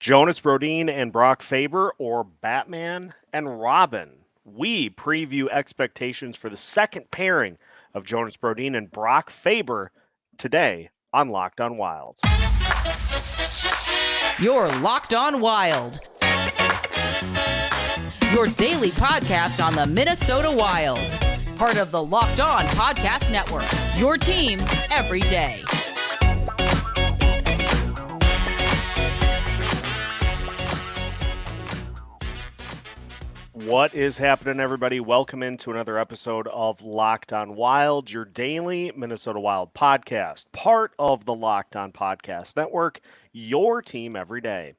Jonas Brodin and Brock Faber, or Batman and Robin. We preview expectations for the second pairing of Jonas Brodin and Brock Faber today on Locked on Wild. You're Locked on Wild. Your daily podcast on the Minnesota Wild. Part of the Locked On Podcast Network. Your team every day. What is happening, everybody? Welcome into another episode of Locked on Wild, your daily Minnesota Wild podcast, part of the Locked on Podcast Network, your team every day.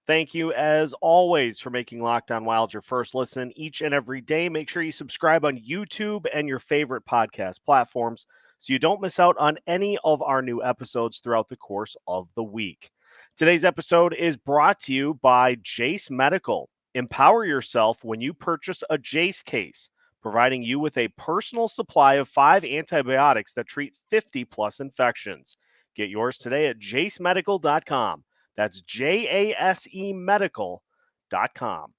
Thank you, as always, for making Locked on Wild your first listen each and every day. Make sure you subscribe on YouTube and your favorite podcast platforms so you don't miss out on any of our new episodes throughout the course of the week. Today's episode is brought to you by Jase Medical. Empower yourself when you purchase a Jase case, providing you with a personal supply of 5 antibiotics that treat 50-plus infections. Get yours today at jasemedical.com. That's JASE medical.com.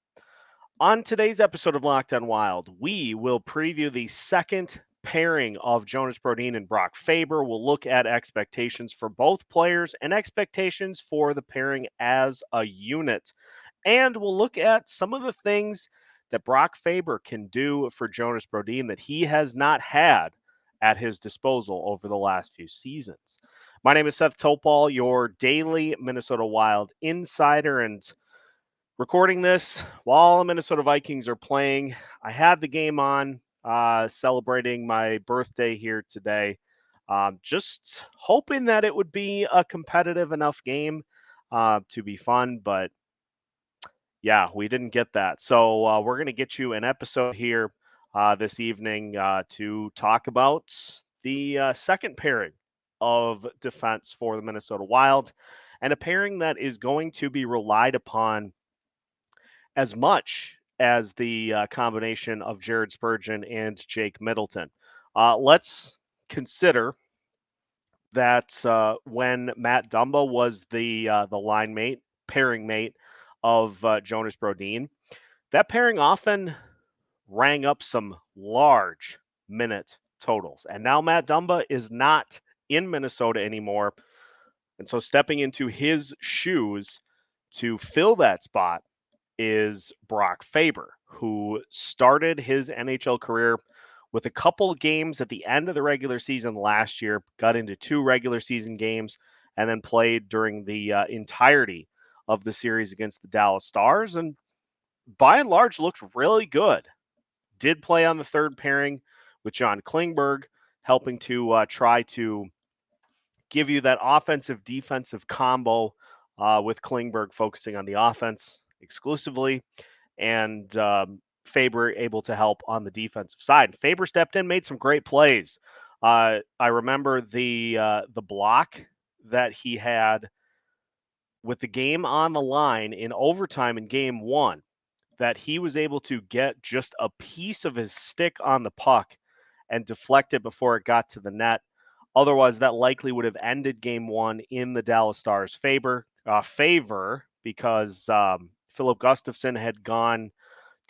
On today's episode of Locked on Wild, we will preview the second pairing of Jonas Brodin and Brock Faber. We'll look at expectations for both players and expectations for the pairing as a unit. And we'll look at some of the things that Brock Faber can do for Jonas Brodin that he has not had at his disposal over the last few seasons. My name is Seth Topal, your daily Minnesota Wild insider, and recording this while the Minnesota Vikings are playing. I had the game on, celebrating my birthday here today. Just hoping that it would be a competitive enough game to be fun, but yeah, we didn't get that. So we're going to get you an episode here this evening to talk about the second pairing of defense for the Minnesota Wild, and a pairing that is going to be relied upon as much as the combination of Jared Spurgeon and Jake Middleton. Let's consider that when Matt Dumba was the line mate, pairing mate of Jonas Brodin, that pairing often rang up some large minute totals. And now Matt Dumba is not in Minnesota anymore. And so stepping into his shoes to fill that spot is Brock Faber, who started his NHL career with a couple games at the end of the regular season last year, got into 2 regular season games, and then played during the entirety of the series against the Dallas Stars, and by and large looked really good. Did play on the third pairing with John Klingberg, helping to try to give you that offensive-defensive combo with Klingberg focusing on the offense exclusively, and Faber able to help on the defensive side. Faber stepped in, made some great plays. I remember the block that he had with the game on the line in overtime in game 1, that he was able to get just a piece of his stick on the puck and deflect it before it got to the net. Otherwise, that likely would have ended game 1 in the Dallas Stars' favor, because Philip Gustafsson had gone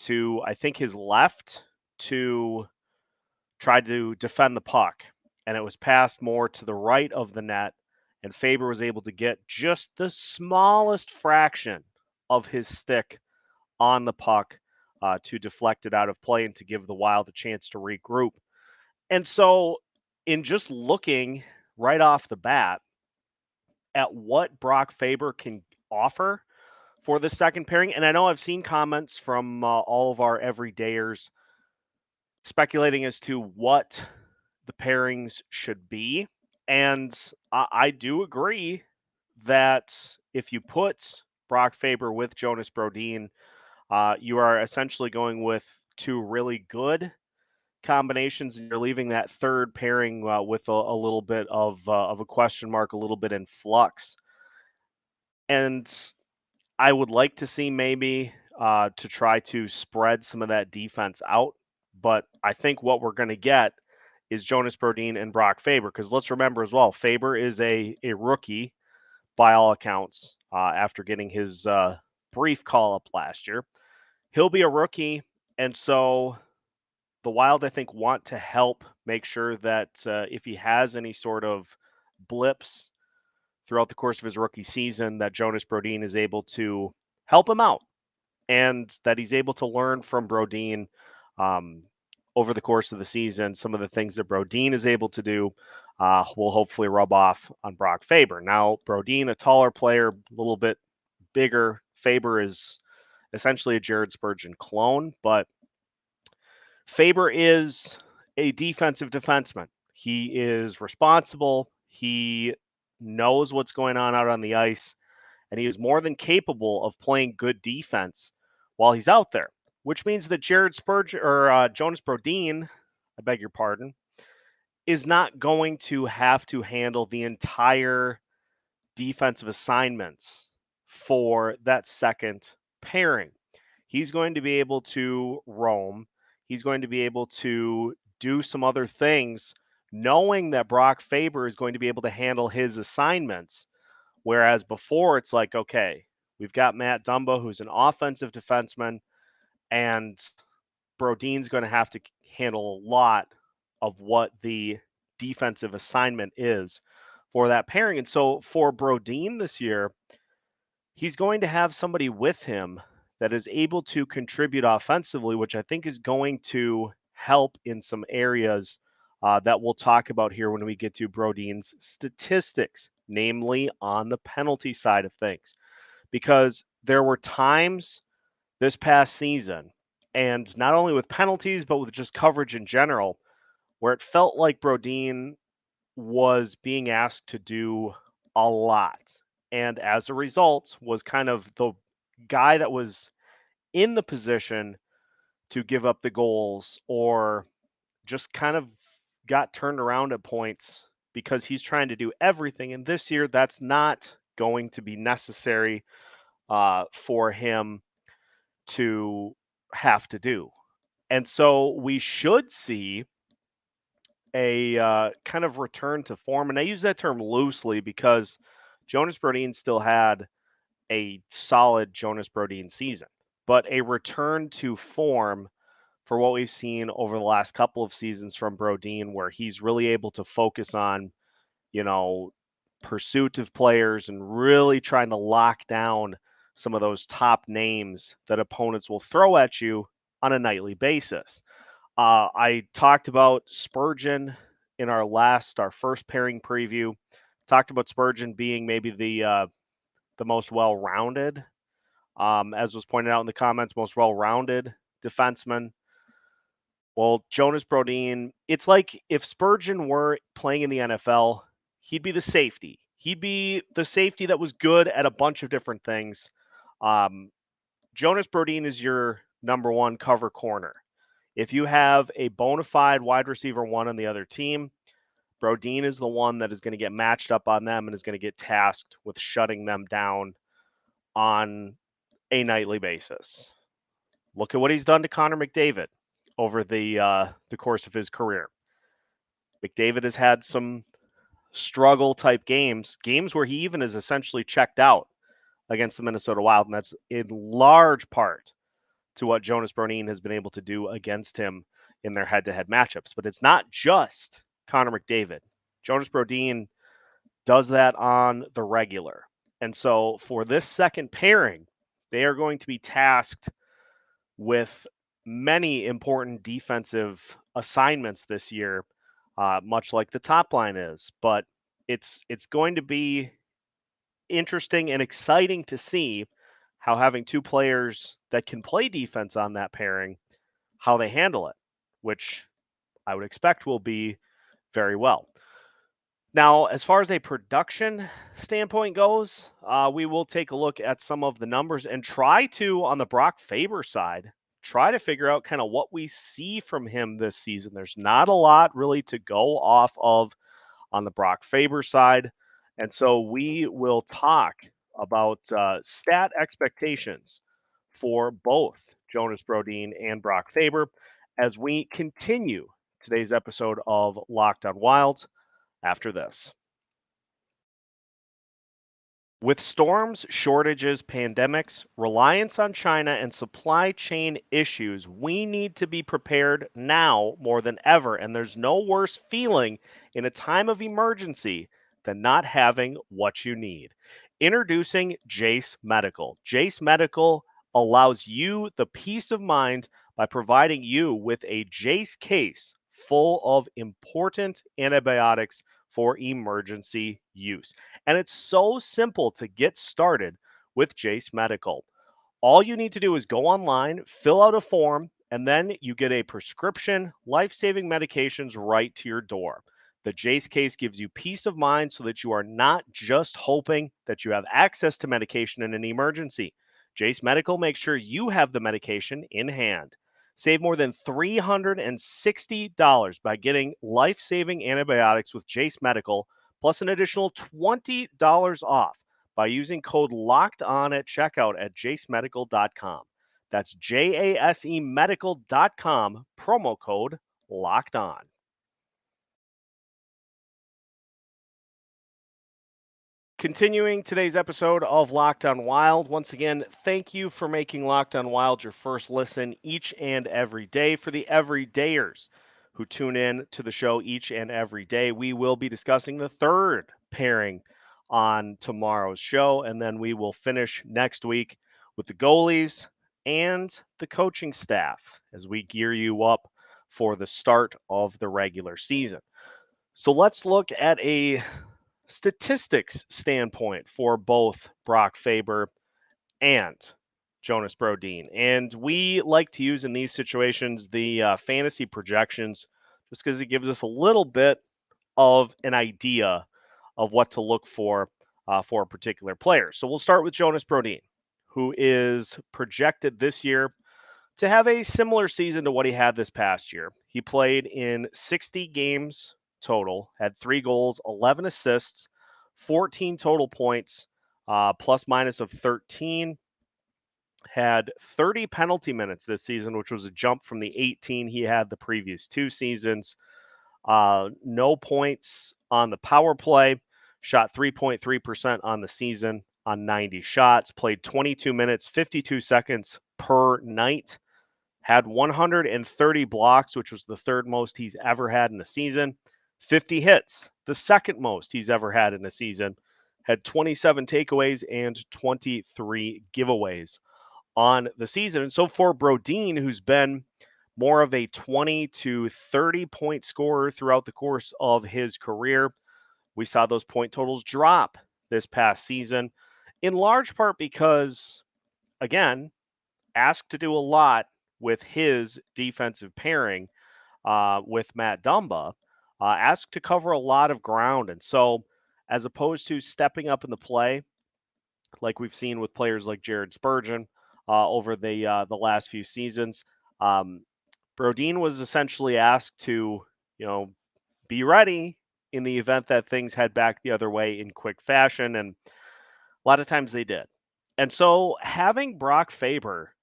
to, I think, his left to try to defend the puck, and it was passed more to the right of the net, and Faber was able to get just the smallest fraction of his stick on the puck to deflect it out of play and to give the Wild a chance to regroup. And so in just looking right off the bat at what Brock Faber can offer for the second pairing, and I know I've seen comments from all of our everydayers speculating as to what the pairings should be. And I do agree that if you put Brock Faber with Jonas Brodin, you are essentially going with 2 really good combinations, and you're leaving that third pairing with a little bit of a question mark, a little bit in flux. And I would like to see maybe to try to spread some of that defense out. But I think what we're going to get is Jonas Brodin and Brock Faber, because let's remember as well, Faber is a rookie by all accounts. after getting his brief call up last year. He'll be a rookie, and so the Wild, I think, want to help make sure that if he has any sort of blips throughout the course of his rookie season, that Jonas Brodin is able to help him out and that he's able to learn from Brodin um, over the course of the season. Some of the things that Brodin is able to do will hopefully rub off on Brock Faber. Now, Brodin, a taller player, a little bit bigger. Faber is essentially a Jared Spurgeon clone, but Faber is a defensive defenseman. He is responsible. He knows what's going on out on the ice, and he is more than capable of playing good defense while he's out there, which means that Jared Spurgeon or Jonas Brodin, I beg your pardon, is not going to have to handle the entire defensive assignments for that second pairing. He's going to be able to roam. He's going to be able to do some other things, knowing that Brock Faber is going to be able to handle his assignments. Whereas before, it's like, okay, we've got Matt Dumba, who's an offensive defenseman, and Brodin's going to have to handle a lot of what the defensive assignment is for that pairing. And so for Brodin this year, he's going to have somebody with him that is able to contribute offensively, which I think is going to help in some areas that we'll talk about here when we get to Brodin's statistics, namely on the penalty side of things. Because there were times this past season, and not only with penalties, but with just coverage in general, where it felt like Brodin was being asked to do a lot. And as a result, was kind of the guy that was in the position to give up the goals or just kind of got turned around at points because he's trying to do everything. And this year, that's not going to be necessary for him to have to do. And so we should see a kind of return to form. And I use that term loosely because Jonas Brodin still had a solid Jonas Brodin season, but a return to form for what we've seen over the last couple of seasons from Brodin, where he's really able to focus on, pursuit of players and really trying to lock down some of those top names that opponents will throw at you on a nightly basis. I talked about Spurgeon in our first pairing preview. Talked about Spurgeon being maybe the most well-rounded, as was pointed out in the comments, most well-rounded defenseman. Well, Jonas Brodin, it's like if Spurgeon were playing in the NFL, he'd be the safety. He'd be the safety that was good at a bunch of different things. Jonas Brodin is your number one cover corner. If you have a bona fide wide receiver one on the other team, Brodin is the one that is going to get matched up on them and is going to get tasked with shutting them down on a nightly basis. Look at what he's done to Connor McDavid over the course of his career. McDavid has had some struggle type games where he even is essentially checked out against the Minnesota Wild, and that's in large part to what Jonas Brodin has been able to do against him in their head-to-head matchups. But it's not just Connor McDavid. Jonas Brodin does that on the regular. And so for this second pairing, they are going to be tasked with many important defensive assignments this year, much like the top line is. But it's going to be interesting and exciting to see how having two players that can play defense on that pairing, how they handle it, which I would expect will be very well. Now, as far as a production standpoint goes, we will take a look at some of the numbers and try to, on the Brock Faber side, try to figure out kind of what we see from him this season. There's not a lot really to go off of on the Brock Faber side. And so we will talk about stat expectations for both Jonas Brodin and Brock Faber as we continue today's episode of Locked on Wild after this. With storms, shortages, pandemics, reliance on China, and supply chain issues, we need to be prepared now more than ever. And there's no worse feeling in a time of emergency than not having what you need. Introducing Jase Medical. Jase Medical allows you the peace of mind by providing you with a Jase case full of important antibiotics for emergency use. And it's so simple to get started with Jase Medical. All you need to do is go online, fill out a form, and then you get a prescription, life-saving medications right to your door. The Jase case gives you peace of mind so that you are not just hoping that you have access to medication in an emergency. Jase Medical makes sure you have the medication in hand. Save more than $360 by getting life-saving antibiotics with Jase Medical, plus an additional $20 off by using code LOCKEDON at checkout at jasemedical.com. That's JASE medical.com, promo code LOCKEDON. Continuing today's episode of Locked On Wild. Once again, thank you for making Locked On Wild your first listen each and every day. For the everydayers who tune in to the show each and every day, we will be discussing the third pairing on tomorrow's show, and then we will finish next week with the goalies and the coaching staff as we gear you up for the start of the regular season. So let's look at a statistics standpoint for both Brock Faber and Jonas Brodin. And we like to use in these situations the fantasy projections just because it gives us a little bit of an idea of what to look for a particular player. So we'll start with Jonas Brodin, who is projected this year to have a similar season to what he had this past year. He played in 60 games total, had 3 goals, 11 assists, 14 total points, plus minus of 13. Had 30 penalty minutes this season, which was a jump from the 18 he had the previous 2 seasons. No points on the power play, shot 3.3% on the season on 90 shots, played 22 minutes, 52 seconds per night. Had 130 blocks, which was the third most he's ever had in a season. 50 hits, the second most he's ever had in a season. Had 27 takeaways and 23 giveaways on the season. And so for Brodin, who's been more of a 20 to 30 point scorer throughout the course of his career, we saw those point totals drop this past season, in large part because, again, asked to do a lot with his defensive pairing with Matt Dumba, asked to cover a lot of ground. And so, as opposed to stepping up in the play, like we've seen with players like Jared Spurgeon over the last few seasons, Brodin was essentially asked to, be ready in the event that things head back the other way in quick fashion. And a lot of times they did. And so having Brock Faber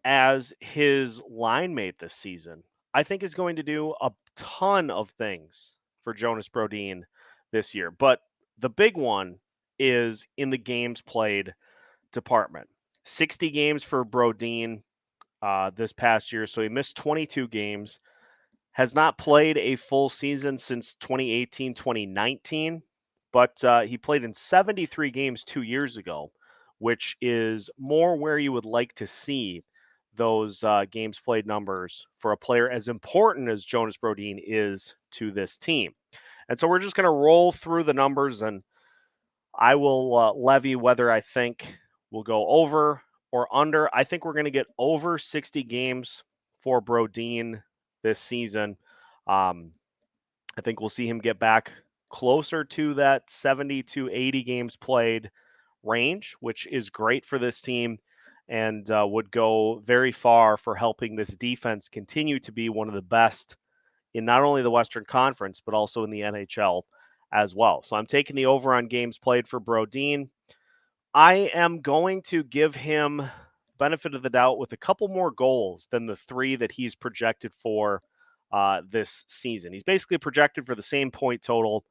as his line mate this season, I think is going to do a ton of things for Jonas Brodin this year. But the big one is in the games played department. 60 games for Brodin this past year, so he missed 22 games. Has not played a full season since 2018-2019, but he played in 73 games 2 years ago, which is more where you would like to see those games played numbers for a player as important as Jonas Brodin is to this team. And so we're just going to roll through the numbers, and I will levy whether I think we'll go over or under. I think we're going to get over 60 games for Brodin this season. I think we'll see him get back closer to that 70 to 80 games played range, which is great for this team and would go very far for helping this defense continue to be one of the best in not only the Western Conference, but also in the NHL as well. So I'm taking the over on games played for Brodin. I am going to give him benefit of the doubt with a couple more goals than the 3 that he's projected for this season. He's basically projected for the same point total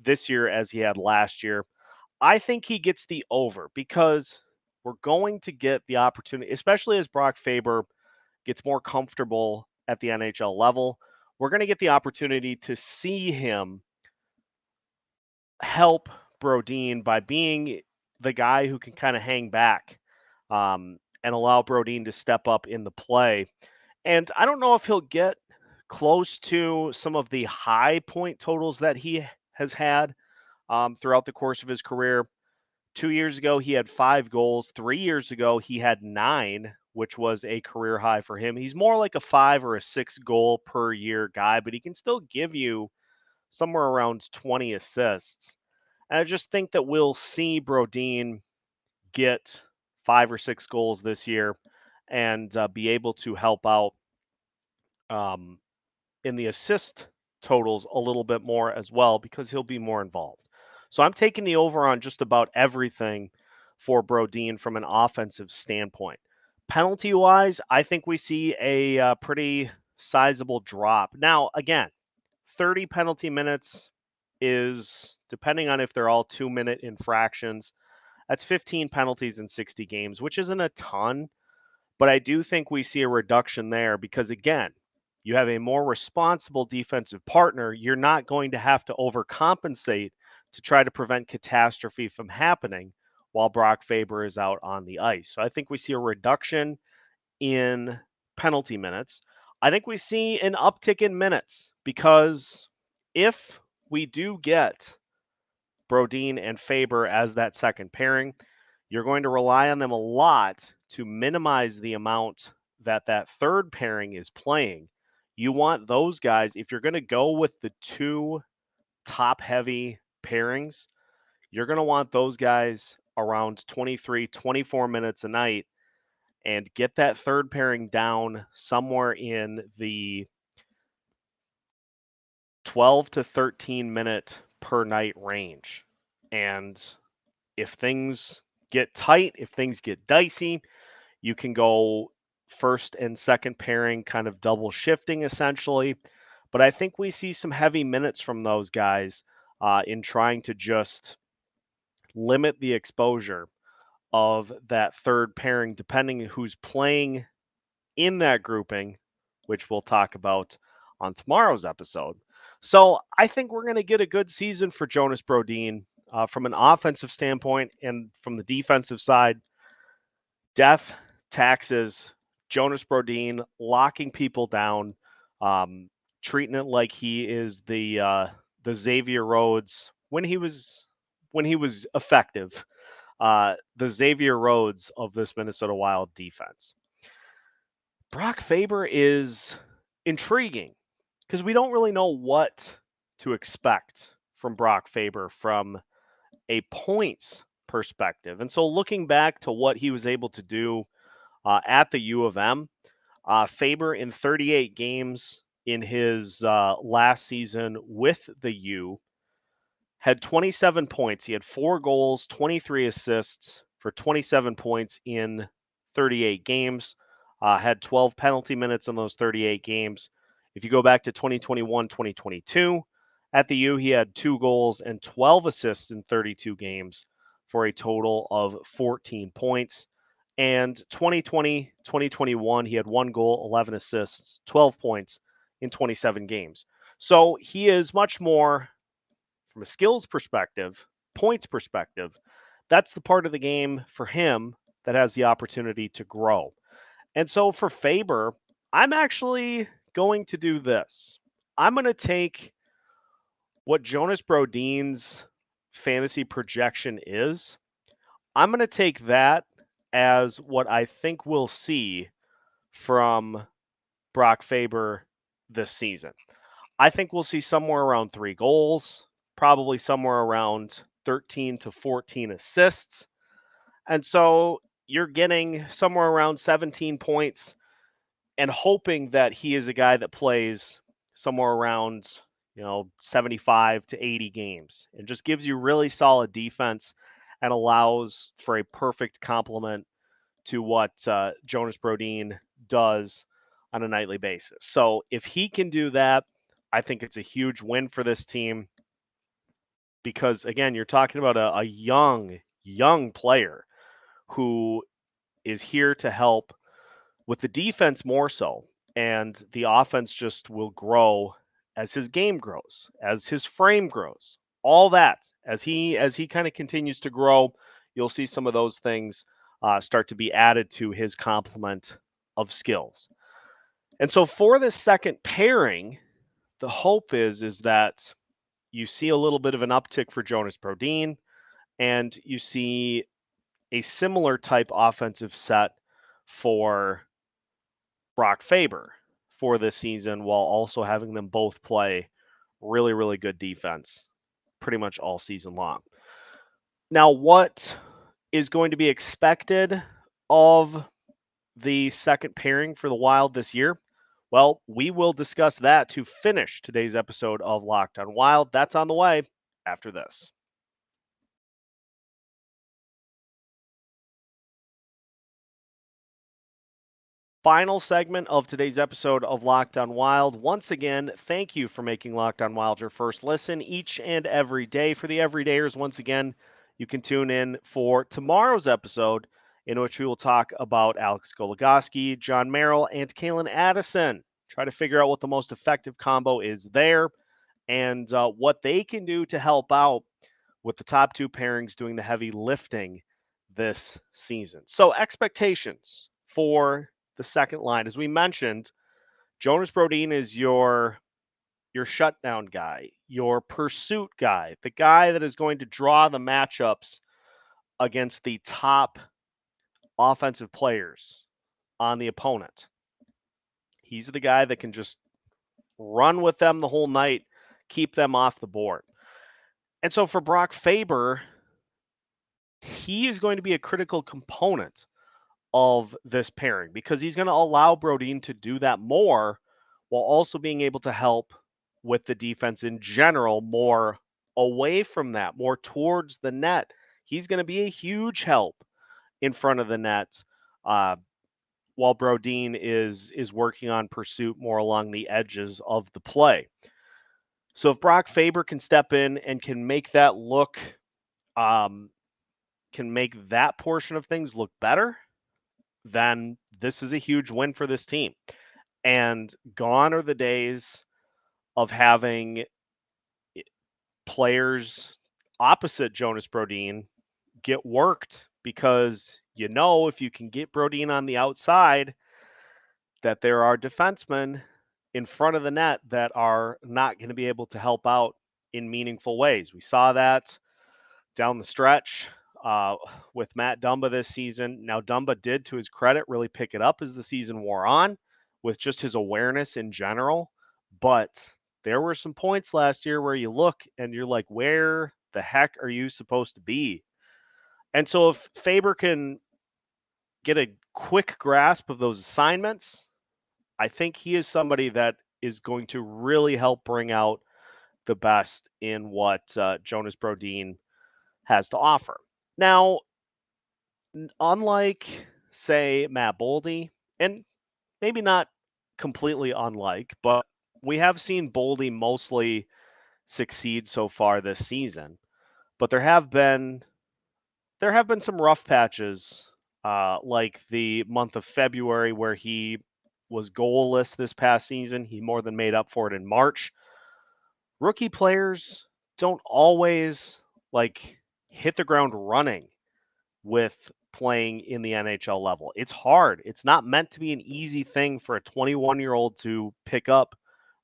this year as he had last year. I think he gets the over because we're going to get the opportunity, especially as Brock Faber gets more comfortable at the NHL level. We're going to get the opportunity to see him help Brodin by being the guy who can kind of hang back and allow Brodin to step up in the play. And I don't know if he'll get close to some of the high point totals that he has had throughout the course of his career. 2 years ago, he had 5 goals. 3 years ago, he had 9, which was a career high for him. He's more like a 5 or a 6 goal per year guy, but he can still give you somewhere around 20 assists. And I just think that we'll see Brodin get 5 or 6 goals this year and be able to help out um, in the assist totals a little bit more as well because he'll be more involved. So I'm taking the over on just about everything for Brodin from an offensive standpoint. Penalty wise, I think we see a pretty sizable drop. Now, again, 30 penalty minutes is, depending on if they're all 2-minute infractions, that's 15 penalties in 60 games, which isn't a ton, but I do think we see a reduction there because, again, you have a more responsible defensive partner. You're not going to have to overcompensate to try to prevent catastrophe from happening while Brock Faber is out on the ice. So I think we see a reduction in penalty minutes. I think we see an uptick in minutes because if we do get Brodin and Faber as that second pairing, you're going to rely on them a lot to minimize the amount that that third pairing is playing. You want those guys, if you're going to go with the two top heavy pairings, you're going to want those guys around 23, 24 minutes a night and get that third pairing down somewhere in the 12 to 13 minute per night range. And if things get tight, if things get dicey, you can go first and second pairing, kind of double shifting essentially. But I think we see some heavy minutes from those guys in trying to just limit the exposure of that third pairing, depending who's playing in that grouping, which we'll talk about on tomorrow's episode. So I think we're going to get a good season for Jonas Brodin from an offensive standpoint, and from the defensive side. Death, taxes, Jonas Brodin locking people down, treating it like he is the Xavier Rhodes when he was effective, the Xavier Rhodes of this Minnesota Wild defense. Brock Faber is intriguing because we don't really know what to expect from Brock Faber from a points perspective. And so looking back to what he was able to do at the U of M, Faber in 38 games in his last season with the U had 27 points. He had 4 goals, 23 assists for 27 points in 38 games. Had 12 penalty minutes in those 38 games. If you go back to 2021, 2022, at the U, he had 2 goals and 12 assists in 32 games for a total of 14 points. And 2020, 2021, he had 1 goal, 11 assists, 12 points in 27 games. So he is much more, from a skills perspective, points perspective, that's the part of the game for him that has the opportunity to grow. And so for Faber, I'm actually going to do this. I'm going to take what Jonas Brodin's fantasy projection is. I'm going to take that as what I think we'll see from Brock Faber this season. I think we'll see somewhere around 3 goals, probably somewhere around 13 to 14 assists. And so you're getting somewhere around 17 points and hoping that he is a guy that plays somewhere around, 75 to 80 games and just gives you really solid defense and allows for a perfect complement to what Jonas Brodin does on a nightly basis. So if he can do that, I think it's a huge win for this team. because, again, you're talking about a young player who is here to help with the defense more so. And the offense just will grow as his game grows, as his frame grows, all that. As he kind of continues to grow, you'll see some of those things start to be added to his complement of skills. And so for this second pairing, the hope is that you see a little bit of an uptick for Jonas Brodin, and you see a similar type offensive set for Brock Faber for this season, while also having them both play really, really good defense pretty much all season long. Now, what is going to be expected of the second pairing for the Wild this year? Well, we will discuss that to finish today's episode of Locked on Wild. That's on the way after this. Final segment of today's episode of Locked on Wild. Once again, thank you for making Locked on Wild your first listen each and every day. For the everydayers, once again, you can tune in for tomorrow's episode, in which we will talk about Alex Goligoski, John Merrill, and Kalen Addison. Try to figure out what the most effective combo is there and what they can do to help out with the top two pairings doing the heavy lifting this season. So, expectations for the second line. As we mentioned, Jonas Brodin is your shutdown guy, your pursuit guy, the guy that is going to draw the matchups against the top offensive players on the opponent. He's the guy that can just run with them the whole night, keep them off the board. And so for Brock Faber, he is going to be a critical component of this pairing because he's going to allow Brodin to do that more while also being able to help with the defense in general more away from that, more towards the net. He's going to be a huge help in front of the net while Brodin is working on pursuit more along the edges of the play. So if Brock Faber can step in and can make that look, can make that portion of things look better, then this is a huge win for this team. And gone are the days of having players opposite Jonas Brodin get worked because if you can get Brodin on the outside, that there are defensemen in front of the net that are not going to be able to help out in meaningful ways. We saw that down the stretch with Matt Dumba this season. Now, Dumba did, to his credit, really pick it up as the season wore on with just his awareness in general. But there were some points last year where you look and you're like, where the heck are you supposed to be? And so if Faber can get a quick grasp of those assignments, I think he is somebody that is going to really help bring out the best in what Jonas Brodin has to offer. Now, unlike, say, Matt Boldy, and maybe not completely unlike, but we have seen Boldy mostly succeed so far this season. But there have been some rough patches, like the month of February where he was goalless this past season. He more than made up for it in March. Rookie players don't always hit the ground running with playing in the NHL level. It's hard. It's not meant to be an easy thing for a 21-year-old to pick up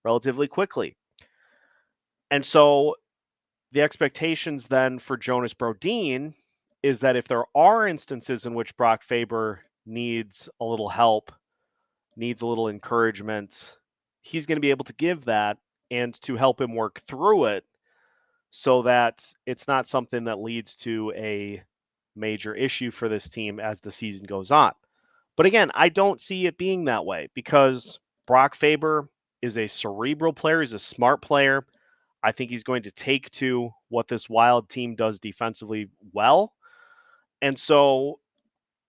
relatively quickly. And so the expectations then for Jonas Brodin is that if there are instances in which Brock Faber needs a little help, needs a little encouragement, he's going to be able to give that and to help him work through it so that it's not something that leads to a major issue for this team as the season goes on. But again, I don't see it being that way because Brock Faber is a cerebral player. He's a smart player. I think he's going to take to what this Wild team does defensively well. And so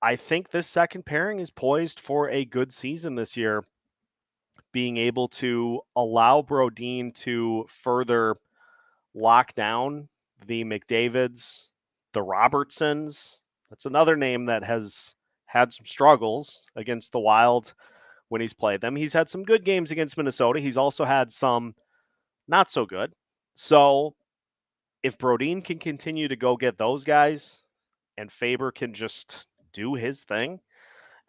I think this second pairing is poised for a good season this year, being able to allow Brodin to further lock down the McDavids, the Robertsons. That's another name that has had some struggles against the Wild when he's played them. He's had some good games against Minnesota. He's also had some not so good. So if Brodin can continue to go get those guys and Faber can just do his thing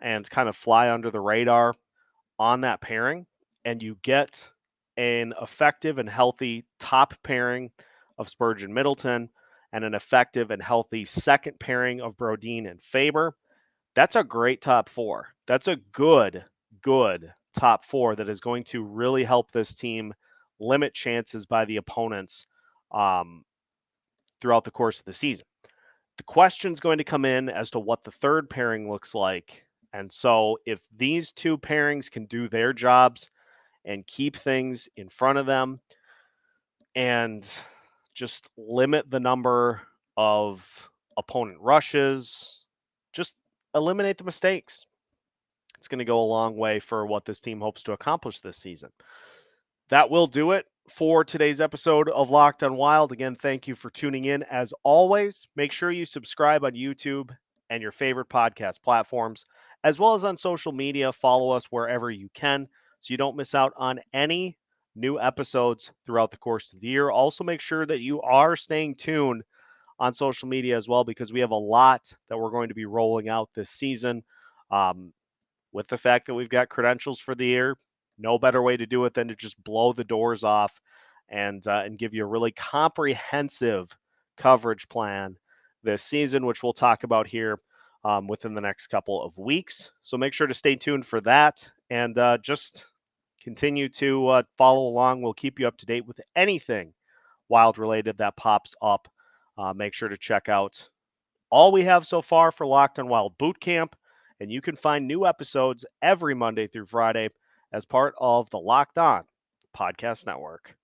and kind of fly under the radar on that pairing, and you get an effective and healthy top pairing of Spurgeon Middleton and an effective and healthy second pairing of Brodin and Faber, that's a great top four. That's a good top four that is going to really help this team limit chances by the opponents throughout the course of the season. The question's going to come in as to what the third pairing looks like. And so if these two pairings can do their jobs and keep things in front of them and just limit the number of opponent rushes, just eliminate the mistakes, it's going to go a long way for what this team hopes to accomplish this season. That will do it for today's episode of Locked on Wild. Again, thank you for tuning in. As always, make sure you subscribe on YouTube and your favorite podcast platforms, as well as on social media. Follow us wherever you can so you don't miss out on any new episodes throughout the course of the year. Also, make sure that you are staying tuned on social media as well, because we have a lot that we're going to be rolling out this season. With the fact that we've got credentials for the year, no better way to do it than to just blow the doors off and give you a really comprehensive coverage plan this season, which we'll talk about here within the next couple of weeks. So make sure to stay tuned for that and just continue to follow along. We'll keep you up to date with anything Wild related that pops up. Make sure to check out all we have so far for Locked on Wild Boot Camp. And you can find new episodes every Monday through Friday as part of the Locked On Podcast Network.